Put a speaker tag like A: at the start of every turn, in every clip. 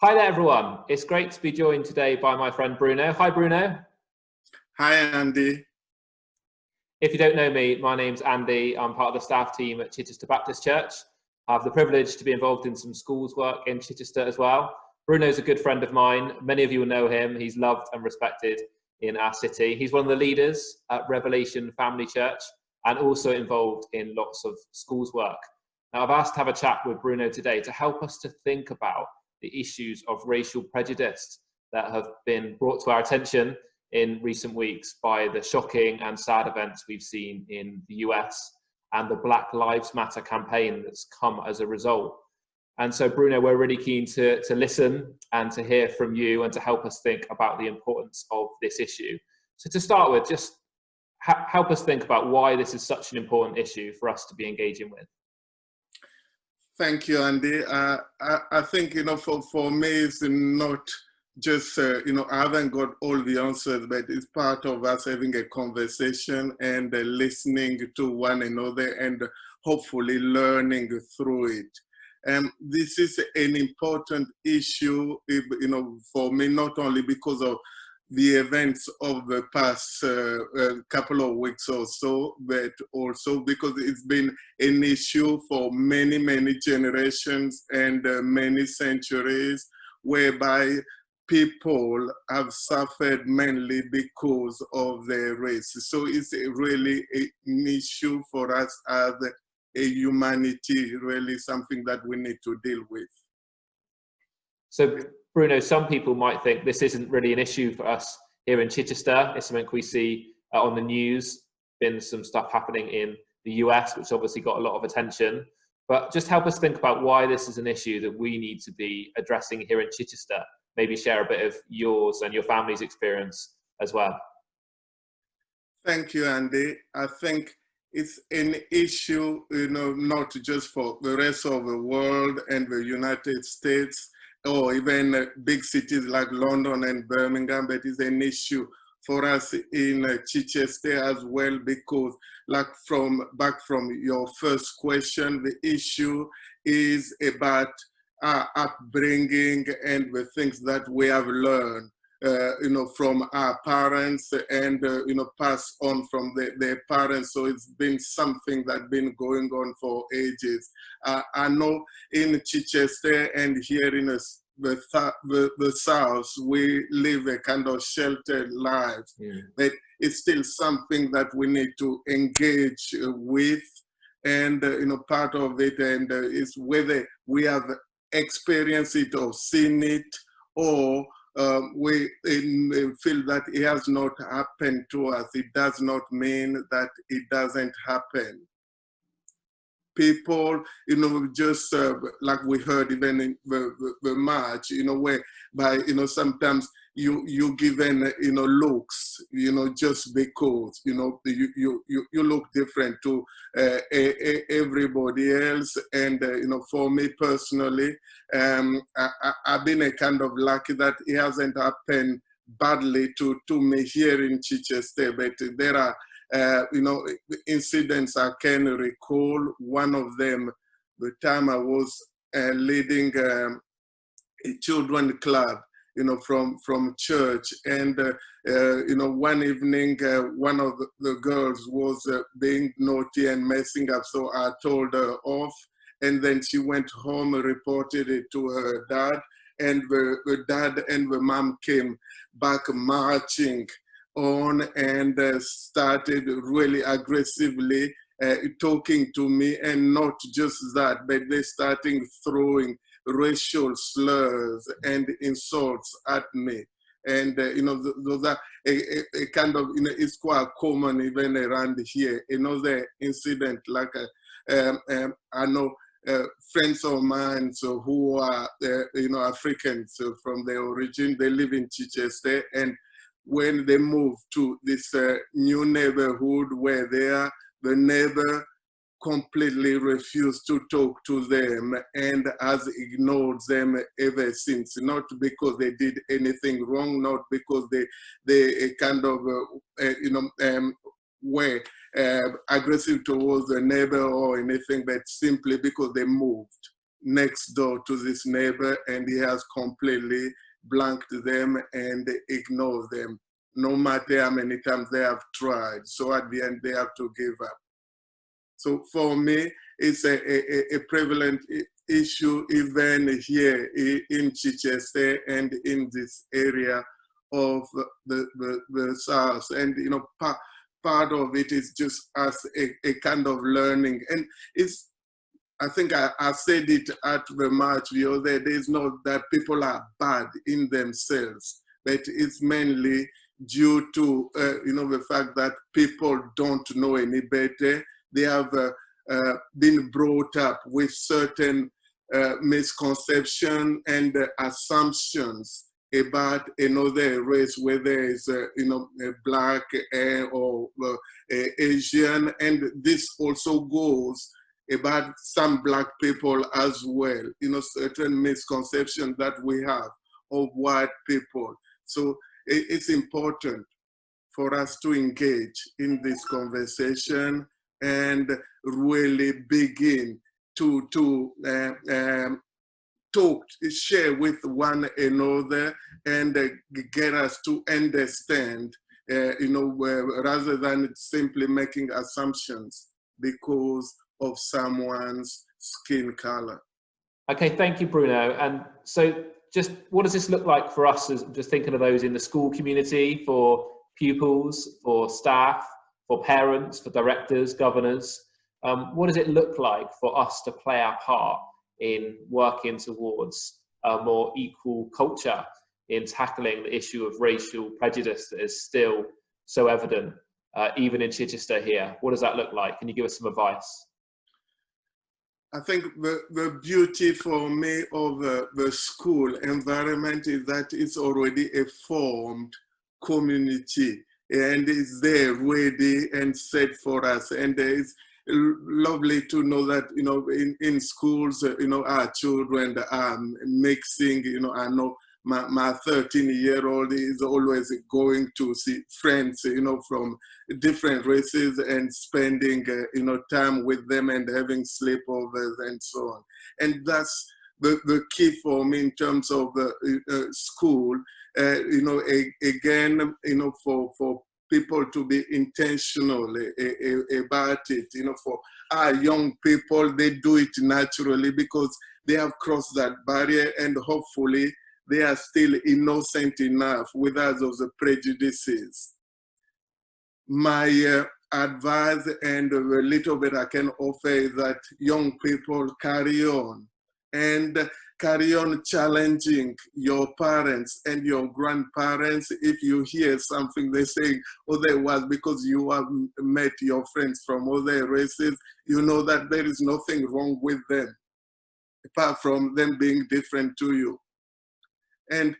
A: Hi there, everyone. It's great to be joined today by my friend Bruno. Hi, Bruno.
B: Hi, Andy.
A: If you don't know me, my name's Andy. I'm part of the staff team at Chichester Baptist Church. I have the privilege to be involved in some schools work in Chichester as well. Bruno's a good friend of mine. Many of you will know him. He's loved and respected in our city. He's one of the leaders at Revelation Family Church and also involved in lots of schools work. Now, I've asked to have a chat with Bruno today to help us to think about the issues of racial prejudice that have been brought to our attention in recent weeks by the shocking and sad events we've seen in the US and the Black Lives Matter campaign that's come as a result. And so, Bruno, we're really keen to listen and to hear from you and to help us think about the importance of this issue. So to start with, just help us think about why this is such an important issue for us to be engaging with.
B: Thank you, Andy. I think, for me, it's not just, I haven't got all the answers, but it's part of us having a conversation and listening to one another and hopefully learning through it. This is an important issue, for me, not only because of the events of the past couple of weeks or so, but also because it's been an issue for many, many generations and many centuries, whereby people have suffered mainly because of their race. So it's really an issue for us as a humanity, really something that we need to deal with.
A: So, Bruno, some people might think this isn't really an issue for us here in Chichester. It's something we see on the news. Been some stuff happening in the US, which obviously got a lot of attention. But just help us think about why this is an issue that we need to be addressing here in Chichester. Maybe share a bit of yours and your family's experience as well.
B: Thank you, Andy. I think it's an issue, not just for the rest of the world and the United States, or even big cities like London and Birmingham, but it's an issue for us in Chichester as well, because back from your first question, the issue is about our upbringing and the things that we have learned, from our parents and, passed on from their parents. So it's been something that's been going on for ages. I know in Chichester and here in the South, we live a kind of sheltered lives, but it's still something that we need to engage with. And, part of it and is whether we have experienced it or seen it, or we feel that it has not happened to us. It does not mean that it doesn't happen. People, just like we heard even in the march, whereby, sometimes you given, looks, just because, you look different to everybody else. And, for me personally, I've been a kind of lucky that it hasn't happened badly to me here in Chichester, but there are incidents I can recall. One of them, the time I was leading a children club, from church, and one evening, one of the girls was being naughty and messing up, so I told her off, and then she went home and reported it to her dad, and the dad and the mom came back marching on and started really aggressively talking to me, and not just that, but they started throwing racial slurs and insults at me. And, those are a kind of, it's quite common even around here. Another incident, like I know friends of mine who are, Africans from their origin, they live in Chichester, and when they moved to this new neighborhood where they are, the neighbor completely refused to talk to them and has ignored them ever since. Not because they did anything wrong, not because they kind of, were aggressive towards the neighbor or anything, but simply because they moved. next door to this neighbor, and he has completely blanked them and ignored them, no matter how many times they have tried. So at the end, they have to give up. So for me, it's a prevalent issue even here in Chichester and in this area of the South. And, you know, part of it is just as a kind of learning. And it's, I think I said it at the march the other day, it's not that people are bad in themselves, but it's mainly due to, you know, the fact that people don't know any better. They have been brought up with certain misconceptions and assumptions about another race, whether it's you know, black or Asian, and this also goes about some black people as well. You know, certain misconceptions that we have of white people. So it's important for us to engage in this conversation and really begin to talk, share with one another, and get us to understand, you know, rather than simply making assumptions because of someone's skin color.
A: Okay, thank you, Bruno. And so just what does this look like for us, as just thinking of those in the school community, for pupils, for staff, for parents, for directors, governors? What does it look like for us to play our part in working towards a more equal culture in tackling the issue of racial prejudice that is still so evident, even in Chichester here? What does that look like? Can you give us some advice?
B: I think the beauty for me of the school environment is that it's already a formed community, and it's there ready and set for us. And it's lovely to know that, you know, in schools, you know, our children are mixing. You know, I know my 13-year-old is always going to see friends, you know, from different races and spending, you know, time with them and having sleepovers and so on. And that's the key for me in terms of school, you know, again, you know, for people to be intentional about it. You know, for our young people, they do it naturally because they have crossed that barrier, and hopefully they are still innocent enough without those prejudices. My advice and a little bit I can offer is that young people carry on challenging your parents and your grandparents. If you hear something they say otherwise because you have met your friends from other races, you know that there is nothing wrong with them apart from them being different to you. And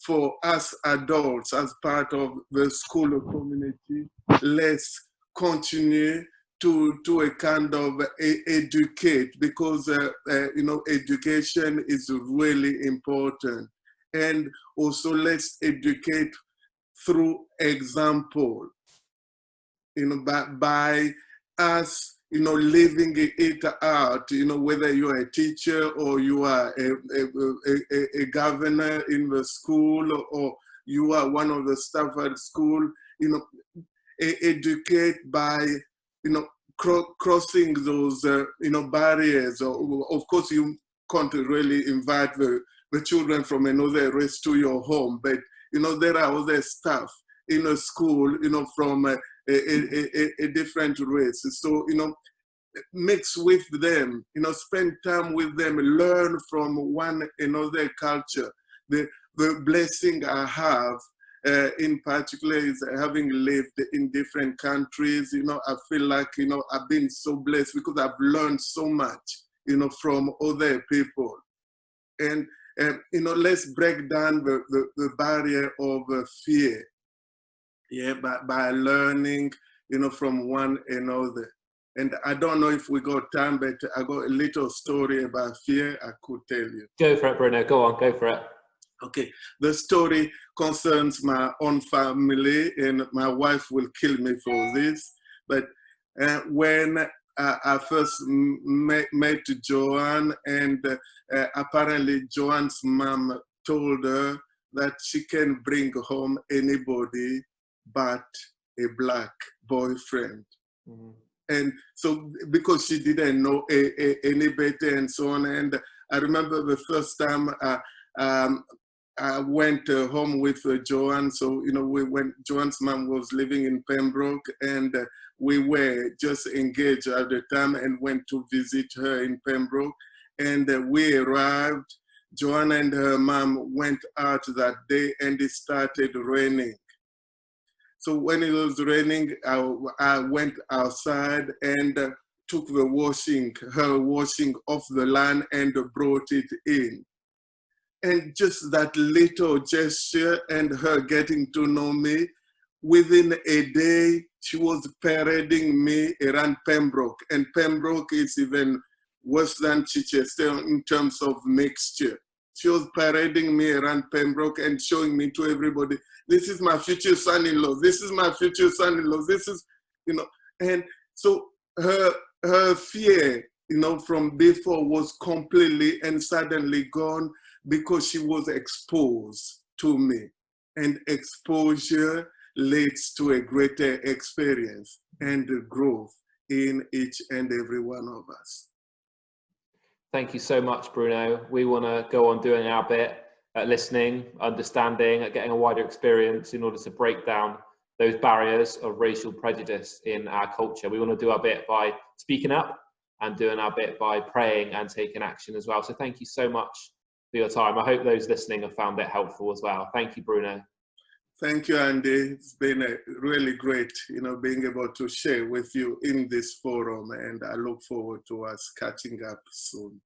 B: for us adults, as part of the school community, let's continue to a kind of educate, because you know, education is really important. And also let's educate through example, you know, by us, you know, living it out, you know, whether you're a teacher or you are a governor in the school, or you are one of the staff at school, you know, educate by, you know, crossing those, you know, barriers. Of course, you can't really invite the children from another race to your home, but, you know, there are other staff in a school, you know, from a different race. So, you know, mix with them, you know, spend time with them, learn from one another culture. The blessing I have in particular is having lived in different countries. You know, I feel like, you know, I've been so blessed because I've learned so much, you know, from other people. And you know, let's break down the barrier of fear, yeah, by learning, you know, from one another. And I don't know if we got time, but I got a little story about fear I could tell you.
A: Go for it, Bruno. Go on, go for it.
B: Okay, the story concerns my own family, and my wife will kill me for this. But when I first met Joanne, and apparently Joanne's mom told her that she can bring home anybody but a black boyfriend. Mm-hmm. And so because she didn't know any better and so on, and I remember the first time I went home with Joanne. So, we went, Joanne's mom was living in Pembroke, and we were just engaged at the time and went to visit her in Pembroke. And we arrived, Joanne and her mom went out that day, and it started raining. So when it was raining, I went outside and took her washing off the line and brought it in. And just that little gesture and her getting to know me, within a day, she was parading me around Pembroke. And Pembroke is even worse than Chichester in terms of mixture. She was parading me around Pembroke and showing me to everybody, this is my future son-in-law, this is my future son-in-law, this is, and so her fear, from before was completely and suddenly gone, because she was exposed to me, and exposure leads to a greater experience and growth in each and every one of us.
A: Thank you so much, Bruno. We want to go on doing our bit at listening, understanding, at getting a wider experience in order to break down those barriers of racial prejudice in our culture. We want to do our bit by speaking up and doing our bit by praying and taking action as well. So thank you so much for your time. I hope those listening have found it helpful as well. Thank you, Bruno.
B: Thank you, Andy. It's been really great, being able to share with you in this forum, and I look forward to us catching up soon.